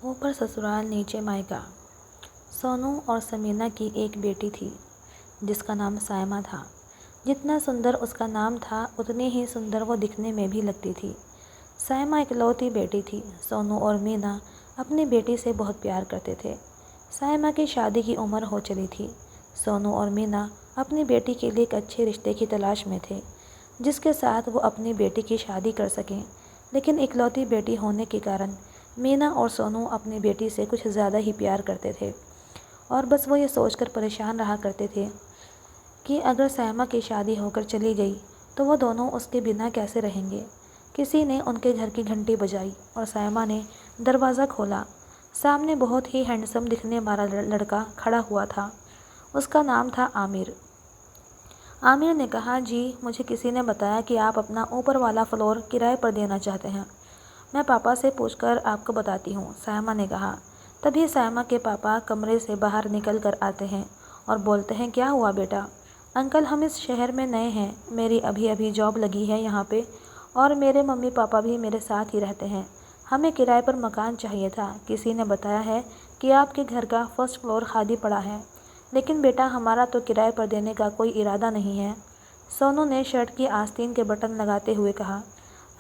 اوپر سسرال نیچے مائکا۔ سونو اور سمینا کی ایک بیٹی تھی جس کا نام سائمہ تھا۔ جتنا سندر اس کا نام تھا اتنی ہی سندر وہ دکھنے میں بھی لگتی تھی۔ سائمہ اکلوتی بیٹی تھی۔ سونو اور مینا اپنی بیٹی سے بہت پیار کرتے تھے۔ سائمہ کی شادی کی عمر ہو چلی تھی۔ سونو اور مینا اپنی بیٹی کے لیے ایک اچھے رشتے کی تلاش میں تھے جس کے ساتھ وہ اپنی بیٹی کی شادی کر سکیں، لیکن اکلوتی بیٹی ہونے کے کارن مینا اور سونو اپنی بیٹی سے کچھ زیادہ ہی پیار کرتے تھے اور بس وہ یہ سوچ کر پریشان رہا کرتے تھے کہ اگر سائمہ کی شادی ہو کر چلی گئی تو وہ دونوں اس کے بنا کیسے رہیں گے۔ کسی نے ان کے گھر کی گھنٹی بجائی اور سائمہ نے دروازہ کھولا۔ سامنے بہت ہی ہینڈسم دکھنے والا لڑکا کھڑا ہوا تھا۔ اس کا نام تھا عامر۔ عامر نے کہا، جی مجھے کسی نے بتایا کہ آپ اپنا اوپر والا فلور کرائے پر دینا چاہتے ہیں۔ میں پاپا سے پوچھ کر آپ کو بتاتی ہوں، سائمہ نے کہا۔ تبھی سائمہ کے پاپا کمرے سے باہر نکل کر آتے ہیں اور بولتے ہیں، کیا ہوا بیٹا؟ انکل ہم اس شہر میں نئے ہیں، میری ابھی جاب لگی ہے یہاں پہ اور میرے ممی پاپا بھی میرے ساتھ ہی رہتے ہیں۔ ہمیں کرائے پر مکان چاہیے تھا۔ کسی نے بتایا ہے کہ آپ کے گھر کا فرسٹ فلور خالی پڑا ہے، لیکن بیٹا ہمارا تو کرائے پر دینے کا کوئی ارادہ نہیں ہے۔ سونو نے شرٹ کی آستین کے بٹن لگاتے ہوئے کہا،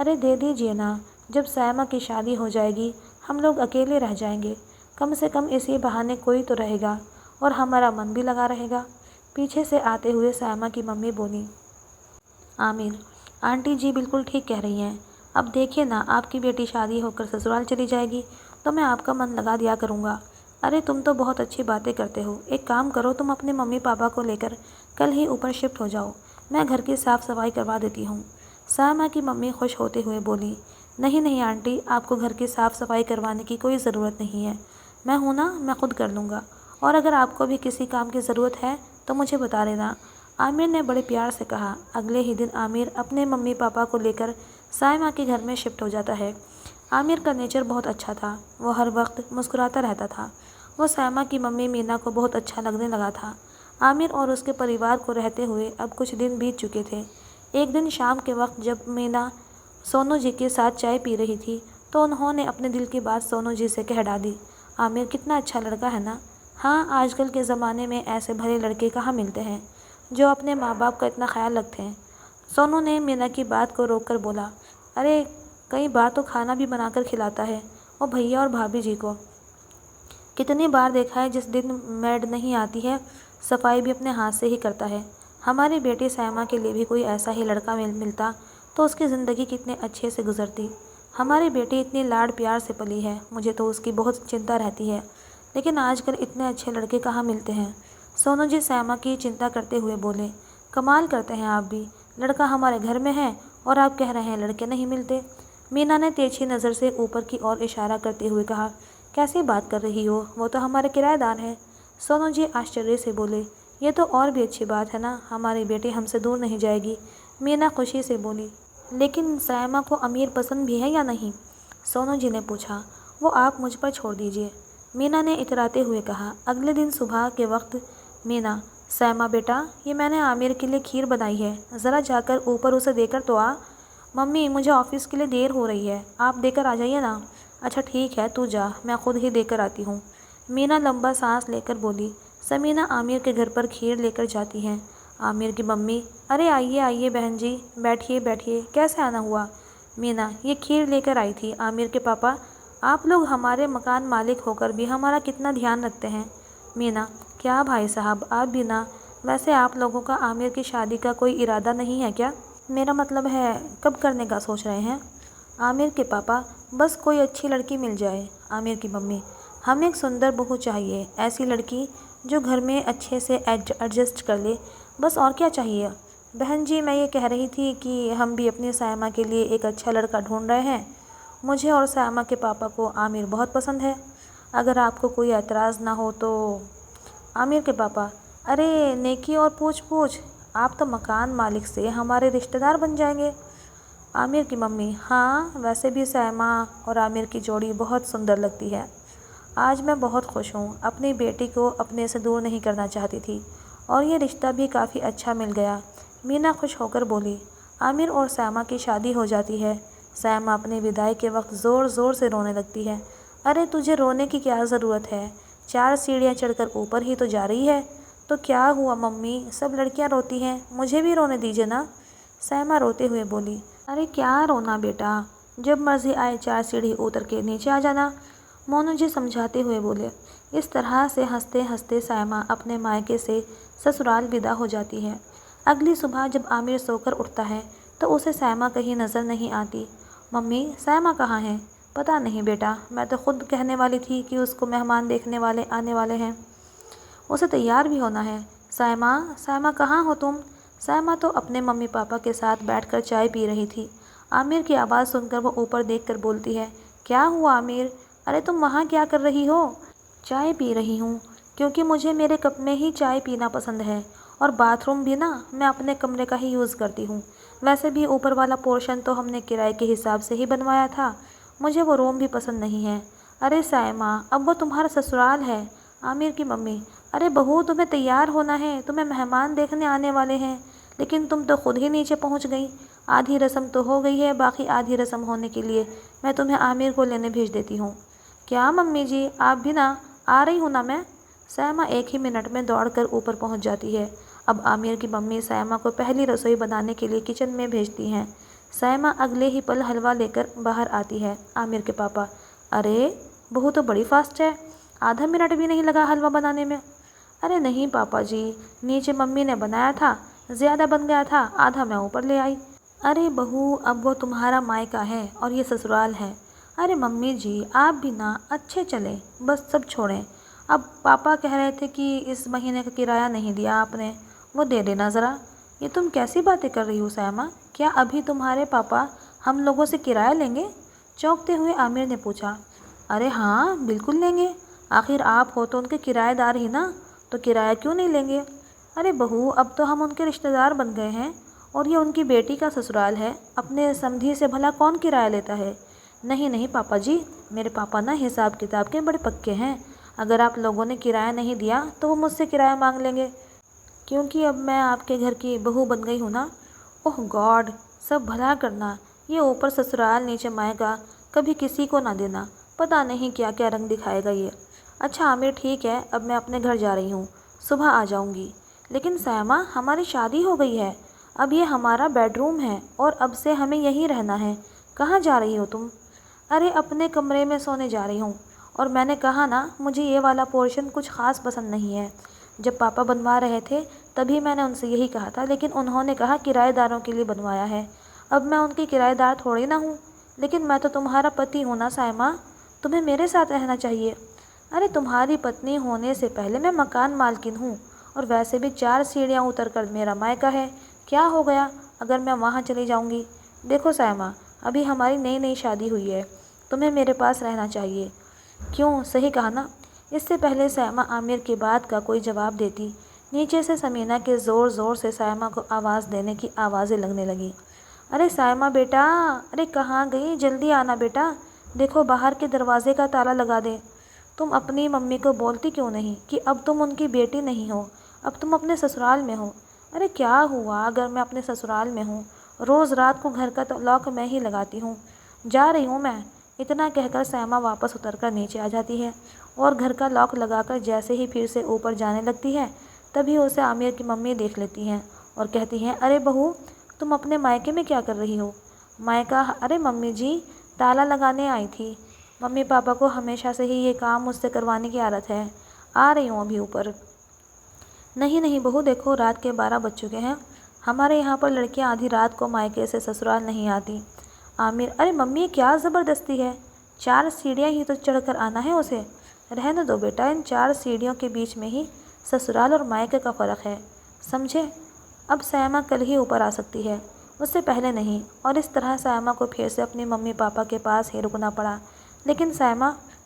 ارے دے دیجیے نا، جب سائمہ کی شادی ہو جائے گی ہم لوگ اکیلے رہ جائیں گے، کم سے کم اسی بہانے کوئی تو رہے گا اور ہمارا من بھی لگا رہے گا۔ پیچھے سے آتے ہوئے سائمہ کی ممی بولی، عامر، آنٹی جی بالکل ٹھیک کہہ رہی ہیں، اب دیکھیے نا آپ کی بیٹی شادی ہو کر سسرال چلی جائے گی تو میں آپ کا من لگا دیا کروں گا۔ ارے تم تو بہت اچھی باتیں کرتے ہو، ایک کام کرو تم اپنے ممی پاپا کو لے کر کل ہی اوپر شفٹ ہو جاؤ، میں گھر کی صاف صفائی کروا دیتی ہوں۔ سائمہ کی ممی خوش ہوتے ہوئے بولی، نہیں آنٹی، آپ کو گھر کی صاف صفائی کروانے کی کوئی ضرورت نہیں ہے، میں ہوں نا، میں خود کر لوں گا، اور اگر آپ کو بھی کسی کام کی ضرورت ہے تو مجھے بتا دینا، عامر نے بڑے پیار سے کہا۔ اگلے ہی دن عامر اپنے ممی پاپا کو لے کر سائمہ کے گھر میں شفٹ ہو جاتا ہے۔ عامر کا نیچر بہت اچھا تھا، وہ ہر وقت مسکراتا رہتا تھا۔ وہ سائمہ کی ممی مینا کو بہت اچھا لگنے لگا تھا۔ عامر اور اس کے پریوار کو رہتے ہوئے اب کچھ دن بیت چکے تھے۔ ایک دن شام کے وقت جب مینا سونو جی کے ساتھ چائے پی رہی تھی تو انہوں نے اپنے دل کی بات سونو جی سے کہہ ڈالی، عامر کتنا اچھا لڑکا ہے نا؟ ہاں، آج کل کے زمانے میں ایسے بھلے لڑکے کہاں ملتے ہیں جو اپنے ماں باپ کا اتنا خیال رکھتے ہیں۔ سونو نے مینا کی بات کو روک کر بولا، ارے کئی بار تو کھانا بھی بنا کر کھلاتا ہے وہ بھیا اور بھابھی جی کو۔ کتنی بار دیکھا ہے جس دن میڈ نہیں آتی ہے صفائی بھی اپنے ہاتھ سے ہی کرتا ہے۔ ہماری بیٹی سائمہ کے لیے بھی کوئی ایسا ہی لڑکا ملتا تو اس کی زندگی کتنے اچھے سے گزرتی۔ ہماری بیٹی اتنی لاڈ پیار سے پلی ہے، مجھے تو اس کی بہت چنتا رہتی ہے، لیکن آج کل اتنے اچھے لڑکے کہاں ملتے ہیں۔ سونو جی سائمہ کی چنتا کرتے ہوئے بولے، کمال کرتے ہیں آپ بھی، لڑکا ہمارے گھر میں ہے اور آپ کہہ رہے ہیں لڑکے نہیں ملتے۔ مینا نے تیزی نظر سے اوپر کی اور اشارہ کرتے ہوئے کہا، کیسی بات کر رہی ہو، وہ تو ہمارے کرایہ دار ہیں۔ سونو جی آشچریہ سے بولے، یہ تو اور بھی اچھی بات ہے نا، ہماری بیٹی ہم سے دور نہیں جائے گی۔ مینا خوشی سے بولی، لیکن سائمہ کو امیر پسند بھی ہے یا نہیں؟ سونو جی نے پوچھا۔ وہ آپ مجھ پر چھوڑ دیجیے، مینا نے اتراتے ہوئے کہا۔ اگلے دن صبح کے وقت مینا، سائمہ بیٹا، یہ میں نے عامر کے لیے کھیر بنائی ہے، ذرا جا کر اوپر اسے دے کر تو آ۔ ممی مجھے آفس کے لیے دیر ہو رہی ہے، آپ دے کر آ جائیے نا۔ اچھا ٹھیک ہے تو جا، میں خود ہی دے کر آتی ہوں، مینا لمبا سانس لے کر بولی۔ سمینا عامر کے گھر پر کھیر لے کر جاتی ہیں۔ عامر کی ممی، ارے آئیے بہن جی، بیٹھیے، کیسے آنا ہوا؟ مینا، یہ کھیر لے کر آئی تھی۔ عامر کے پاپا، آپ لوگ ہمارے مکان مالک ہو کر بھی ہمارا کتنا دھیان رکھتے ہیں۔ مینا، کیا بھائی صاحب آپ بھی نا، ویسے آپ لوگوں کا عامر کی شادی کا کوئی ارادہ نہیں ہے کیا؟ میرا مطلب ہے کب کرنے کا سوچ رہے ہیں؟ عامر کے پاپا، بس کوئی اچھی لڑکی مل جائے۔ عامر کی ممی، ہمیں ایک سندر بہو چاہیے، ایسی لڑکی جو گھر میں اچھے سے ایڈجسٹ کر لے، بس اور کیا چاہیے؟ بہن جی میں یہ کہہ رہی تھی کہ ہم بھی اپنی سائمہ کے لیے ایک اچھا لڑکا ڈھونڈ رہے ہیں، مجھے اور سائمہ کے پاپا کو عامر بہت پسند ہے، اگر آپ کو کوئی اعتراض نہ ہو تو۔ عامر کے پاپا، ارے نیکی اور پوچھ آپ تو مکان مالک سے ہمارے رشتہ دار بن جائیں گے۔ عامر کی ممی، ہاں ویسے بھی سائمہ اور عامر کی جوڑی بہت سندر لگتی ہے، آج میں بہت خوش ہوں، اپنی بیٹی کو اپنے سے دور نہیں کرنا چاہتی تھی اور یہ رشتہ بھی کافی اچھا مل گیا۔ مینا خوش ہو کر بولی۔ عامر اور سائمہ کی شادی ہو جاتی ہے۔ سائمہ اپنی بداعی کے وقت زور سے رونے لگتی ہے۔ ارے تجھے رونے کی کیا ضرورت ہے، 4 سیڑھیاں چڑھ کر اوپر ہی تو جا رہی ہے۔ تو کیا ہوا ممی، سب لڑکیاں روتی ہیں، مجھے بھی رونے دیجیے نا، سائمہ روتے ہوئے بولی۔ ارے کیا رونا بیٹا، جب مرضی آئے 4 سیڑھی اتر کے نیچے آ جانا، مونو جی سمجھاتے ہوئے بولے۔ اس طرح سے ہنستے ہنستے سائمہ اپنے مائکے سے سسرال ودا ہو جاتی ہے۔ اگلی صبح جب عامر سو کر اٹھتا ہے تو اسے سائمہ کہیں نظر نہیں آتی۔ ممی سائمہ کہاں ہے؟ پتہ نہیں بیٹا، میں تو خود کہنے والی تھی کہ اس کو مہمان دیکھنے والے آنے والے ہیں، اسے تیار بھی ہونا ہے۔ سائمہ سائمہ کہاں ہو تم؟ سائمہ تو اپنے ممی پاپا کے ساتھ بیٹھ کر چائے پی رہی تھی۔ عامر کی آواز سن کر وہ اوپر دیکھ کر بولتی ہے، کیا ہوا عامر؟ ارے تم وہاں کیا کر رہی ہو؟ چائے پی رہی ہوں، کیونکہ مجھے میرے کپ میں ہی چائے پینا پسند ہے، اور باتھ روم بھی نا میں اپنے کمرے کا ہی یوز کرتی ہوں۔ ویسے بھی اوپر والا پورشن تو ہم نے کرائے کے حساب سے ہی بنوایا تھا، مجھے وہ روم بھی پسند نہیں ہے۔ ارے سائمہ اب وہ تمہارا سسرال ہے۔ عامر کی ممی، ارے بہو تمہیں تیار ہونا ہے، تمہیں مہمان دیکھنے آنے والے ہیں، لیکن تم تو خود ہی نیچے پہنچ گئی۔ آدھی رسم تو ہو گئی ہے، باقی آدھی رسم ہونے کے لیے میں تمہیں عامر کو لینے بھیج دیتی ہوں۔ کیا ممی جی، آپ بھی نا، آ رہی ہوں نا میں۔ سائمہ ایک ہی منٹ میں دوڑ کر اوپر پہنچ جاتی ہے۔ اب عامر کی ممی سائمہ کو پہلی رسوئی بنانے کے لیے کچن میں بھیجتی ہیں۔ سائمہ اگلے ہی پل حلوہ لے کر باہر آتی ہے۔ عامر کے پاپا، ارے بہو تو بڑی فاسٹ ہے، آدھا منٹ بھی نہیں لگا حلوہ بنانے میں۔ ارے نہیں پاپا جی، نیچے ممی نے بنایا تھا، زیادہ بن گیا تھا، آدھا میں اوپر لے آئی۔ ارے بہو اب وہ تمہارا مائکہ ہے اور یہ سسرال ہے۔ ارے ممی جی آپ بھی نا، اچھے چلیں، بس سب چھوڑیں، اب پاپا کہہ رہے تھے کہ اس مہینے کا کرایہ نہیں دیا آپ نے، وہ دے دینا ذرا۔ یہ تم کیسی باتیں کر رہی ہو سائمہ، کیا ابھی تمہارے پاپا ہم لوگوں سے کرایہ لیں گے؟ چونکتے ہوئے عامر نے پوچھا۔ ارے ہاں بالکل لیں گے، آخر آپ ہو تو ان کے کرایہ دار ہی نا، تو کرایہ کیوں نہیں لیں گے؟ ارے بہو اب تو ہم ان کے رشتہ دار بن گئے ہیں، اور یہ ان کی بیٹی کا سسرال ہے، اپنے سمدھی سے بھلا کون کرایہ لیتا ہے؟ نہیں نہیں پاپا جی، میرے پاپا نا حساب کتاب کے بڑے پکے ہیں، اگر آپ لوگوں نے کرایہ نہیں دیا تو وہ مجھ سے کرایہ مانگ لیں گے، کیونکہ اب میں آپ کے گھر کی بہو بن گئی ہوں نا۔ اوہ گاڈ، سب بھلا کرنا، یہ اوپر سسرال نیچے مائکہ، کبھی کسی کو نہ دینا، پتہ نہیں کیا کیا رنگ دکھائے گا یہ۔ اچھا عامر ٹھیک ہے، اب میں اپنے گھر جا رہی ہوں، صبح آ جاؤں گی۔ لیکن سائمہ ہماری شادی ہو گئی ہے، اب یہ ہمارا بیڈ روم ہے اور اب سے ہمیں یہیں رہنا ہے، کہاں جا رہی ہو تم؟ ارے اپنے کمرے میں سونے جا رہی ہوں، اور میں نے کہا نا مجھے یہ والا پورشن کچھ خاص پسند نہیں ہے، جب پاپا بنوا رہے تھے تبھی میں نے ان سے یہی کہا تھا، لیکن انہوں نے کہا کرایہ داروں کے لیے بنوایا ہے، اب میں ان کی کرایہ دار تھوڑی نہ ہوں، لیکن میں تو تمہارا پتی ہوں نا سائمہ، تمہیں میرے ساتھ رہنا چاہیے۔ ارے تمہاری پتنی ہونے سے پہلے میں مکان مالکن ہوں، اور ویسے بھی 4 سیڑھیاں اتر کر میرا مائکہ ہے، کیا ہو گیا اگر میں وہاں چلی جاؤں گی؟ دیکھو سائمہ ابھی ہماری نئی نئی شادی ہوئی ہے، تمہیں میرے پاس رہنا چاہیے۔ کیوں، صحیح کہا نا؟ اس سے پہلے سائمہ عامر کی بات کا کوئی جواب دیتی، نیچے سے سمینہ کے زور زور سے سائمہ کو آواز دینے کی آوازیں لگنے لگیں۔ ارے سائمہ بیٹا، ارے کہاں گئی، جلدی آنا بیٹا، دیکھو باہر کے دروازے کا تالا لگا دے۔ تم اپنی ممی کو بولتی کیوں نہیں کہ اب تم ان کی بیٹی نہیں ہو، اب تم اپنے سسرال میں ہو؟ ارے کیا ہوا اگر میں اپنے سسرال میں ہوں، روز رات کو گھر کا لاک میں ہی لگاتی ہوں، جا رہی ہوں میں۔ اتنا کہہ کر سائمہ واپس اتر کر نیچے آ جاتی ہے، اور گھر کا لاک لگا کر جیسے ہی پھر سے اوپر جانے لگتی ہے تبھی اسے عامر کی ممی دیکھ لیتی ہیں اور کہتی ہیں، ارے بہو تم اپنے مائکے میں کیا کر رہی ہو؟ مائکہ، ارے ممی جی تالا لگانے آئی تھی، ممی پاپا کو ہمیشہ سے ہی یہ کام مجھ سے کروانے کی عادت ہے، آ رہی ہوں ابھی اوپر۔ نہیں نہیں بہو، دیکھو رات کے 12 بج چکے ہیں، ہمارے یہاں پر لڑکیاں آدھی رات کو مائکے سے سسرال نہیں آتی۔ عامر، ارے ممی کیا زبردستی ہے، 4 سیڑھیاں ہی تو چڑھ کر آنا ہے اسے، رہنے دو بیٹا، ان 4 سیڑھیوں کے بیچ میں ہی سسرال اور مائکے کا فرق ہے، سمجھے؟ اب سائمہ کل ہی اوپر آ سکتی ہے، اس سے پہلے نہیں۔ اور اس طرح سائمہ کو پھر سے اپنی ممی پاپا کے پاس ہی رکنا پڑا۔ لیکن سائمہ،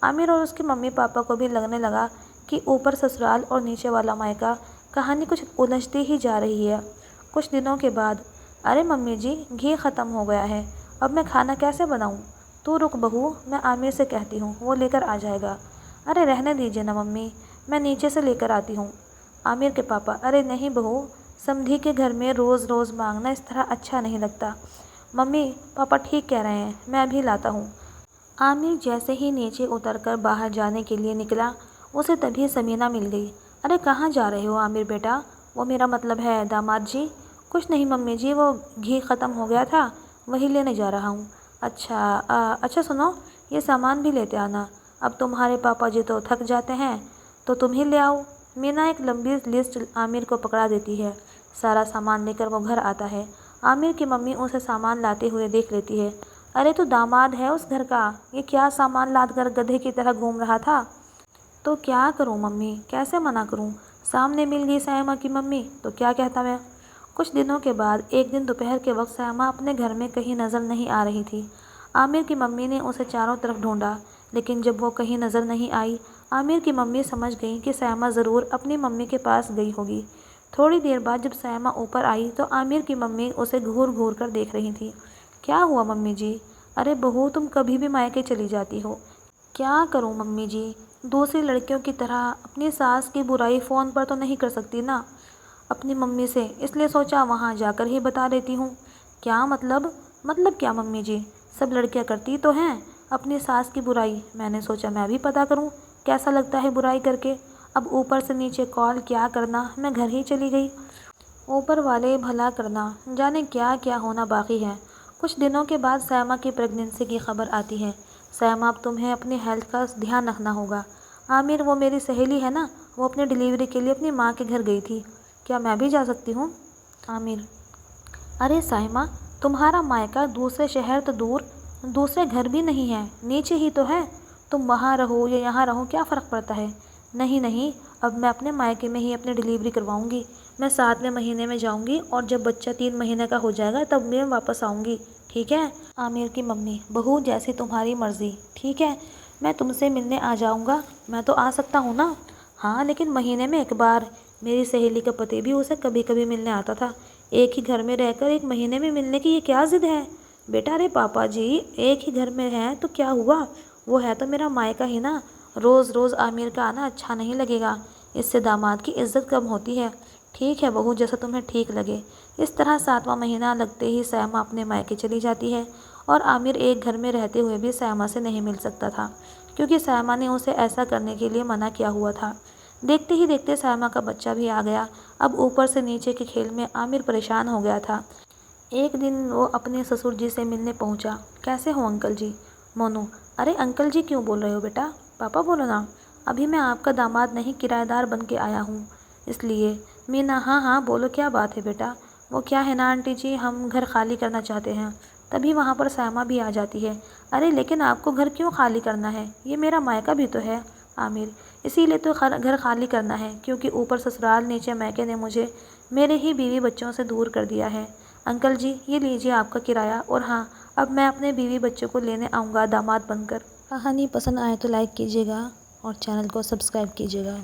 عامر اور اس کے ممی پاپا کو بھی لگنے لگا کہ اوپر سسرال اور نیچے والا مائکہ کہانی کچھ الجھتی ہی جا رہی ہے۔ کچھ دنوں کے بعد، ارے ممی جی گھی ختم ہو گیا ہے، اب میں کھانا کیسے بناؤں؟ تو رک بہو، میں عامر سے کہتی ہوں، وہ لے کر آ جائے گا۔ ارے رہنے دیجیے نا ممی، میں نیچے سے لے کر آتی ہوں۔ عامر کے پاپا، ارے نہیں بہو، سمدھی کے گھر میں روز روز مانگنا اس طرح اچھا نہیں لگتا، ممی پاپا ٹھیک کہہ رہے ہیں، میں ابھی لاتا ہوں۔ عامر جیسے ہی نیچے اتر کر باہر جانے کے لیے نکلا، اسے تبھی سمینہ مل گئی۔ ارے کہاں جا رہے ہو عامر بیٹا؟ وہ میرا مطلب ہے داماد جی۔ کچھ نہیں ممی جی، وہ گھی ختم ہو گیا تھا، وہی لینے جا رہا ہوں۔ اچھا سنو، یہ سامان بھی لیتے آنا، اب تمہارے پاپا جی تو تھک جاتے ہیں تو تم ہی لے آؤ۔ مینا ایک لمبی لسٹ عامر کو پکڑا دیتی ہے۔ سارا سامان لے کر وہ گھر آتا ہے۔ عامر کی ممی اسے سامان لاتے ہوئے دیکھ لیتی ہے۔ ارے تو داماد ہے اس گھر کا، یہ کیا سامان لاد کر گدھے کی طرح گھوم رہا تھا؟ تو کیا کروں ممی، کیسے منع کروں؟ سامنے مل گئی سائمہ کی ممی تو کیا کہتا میں؟ کچھ دنوں کے بعد ایک دن دوپہر کے وقت سائمہ اپنے گھر میں کہیں نظر نہیں آ رہی تھی۔ عامر کی ممی نے اسے چاروں طرف ڈھونڈا، لیکن جب وہ کہیں نظر نہیں آئی، عامر کی ممی سمجھ گئیں کہ سائمہ ضرور اپنی ممی کے پاس گئی ہوگی۔ تھوڑی دیر بعد جب سائمہ اوپر آئی تو عامر کی ممی اسے گھور گھور کر دیکھ رہی تھی۔ کیا ہوا ممی جی؟ ارے بہو، تم کبھی بھی مائکے چلی جاتی ہو۔ کیا کروں ممی جی، دوسری لڑکیوں کی طرح اپنی ساس کی برائی فون پر تو نہیں کر سکتی نا اپنی ممی سے، اس لیے سوچا وہاں جا کر ہی بتا دیتی ہوں۔ کیا مطلب کیا ممی جی؟ سب لڑکیاں کرتی تو ہیں اپنی ساس کی برائی، میں نے سوچا میں بھی پتا کروں کیسا لگتا ہے برائی کر کے۔ اب اوپر سے نیچے کال کیا کرنا، میں گھر ہی چلی گئی۔ اوپر والے بھلا کرنا جانے کیا کیا ہونا باقی ہے۔ کچھ دنوں کے بعد سائمہ کی پریگننسی کی خبر آتی ہے۔ سائمہ، اب تمہیں اپنی ہیلتھ کا دھیان رکھنا ہوگا۔ عامر، وہ میری سہیلی ہے نا، وہ اپنی ڈیلیوری کے لیے اپنی ماں کے گھر گئی تھی، کیا میں بھی جا سکتی ہوں؟ عامر، ارے سائمہ، تمہارا مائکا دوسرے شہر تو دور، دوسرے گھر بھی نہیں ہے، نیچے ہی تو ہے، تم وہاں رہو یا یہاں رہو کیا فرق پڑتا ہے؟ نہیں، اب میں اپنے مائکے میں ہی اپنی ڈیلیوری کرواؤں گی۔ میں 7ویں مہینے میں جاؤں گی اور جب بچہ 3 مہینے کا ہو جائے گا تب میں واپس آؤں گی، ٹھیک ہے؟ عامر کی ممی، بہو جیسی تمہاری مرضی، ٹھیک ہے، میں تم سے ملنے آ جاؤں گا، میں تو آ سکتا ہوں نا؟ ہاں لیکن مہینے میں 1 بار۔ میری سہیلی کا پتی بھی اسے کبھی کبھی ملنے آتا تھا، ایک ہی گھر میں رہ کر 1 مہینے میں ملنے کی یہ کیا ضد ہے؟ بیٹا، ارے پاپا جی، ایک ہی گھر میں ہیں تو کیا ہوا، وہ ہے تو میرا مائکا ہی نا، روز روز عامر کا آنا اچھا نہیں لگے گا، اس سے داماد کی عزت کم ہوتی ہے۔ ٹھیک ہے بہو، جیسا تمہیں ٹھیک لگے۔ اس طرح 7واں مہینہ لگتے ہی سائمہ اپنے مائکے چلی جاتی ہے اور عامر ایک گھر میں رہتے ہوئے بھی سائمہ سے نہیں مل سکتا تھا، کیونکہ سائمہ نے اسے ایسا کرنے کے لیے منع کیا ہوا تھا۔ دیکھتے ہی دیکھتے سائمہ کا بچہ بھی آ گیا۔ اب اوپر سے نیچے کے کھیل میں عامر پریشان ہو گیا تھا۔ ایک دن وہ اپنے سسر جی سے ملنے پہنچا۔ کیسے ہو انکل جی؟ مونو، ارے انکل جی کیوں بول رہے ہو بیٹا، پاپا بولو نا، ابھی میں آپ کا داماد نہیں کرایہ دار بن کے آیا ہوں اس لیے۔ مینا، ہاں بولو کیا بات ہے بیٹا؟ وہ کیا ہے نا آنٹی جی، ہم گھر خالی کرنا چاہتے ہیں۔ تبھی وہاں پر سائمہ بھی آ جاتی ہے۔ ارے لیکن آپ کو گھر کیوں خالی کرنا ہے، یہ میرا مائکا بھی تو ہے عامر، اسی لیے تو گھر خالی کرنا ہے، کیونکہ اوپر سسرال نیچے مائکے نے مجھے میرے ہی بیوی بچوں سے دور کر دیا ہے۔ انکل جی یہ لیجیے آپ کا کرایہ، اور ہاں اب میں اپنے بیوی بچوں کو لینے آؤں گا داماد بن کر۔ کہانی پسند آئے تو لائک کیجیے گا اور چینل کو سبسکرائب کیجیے گا۔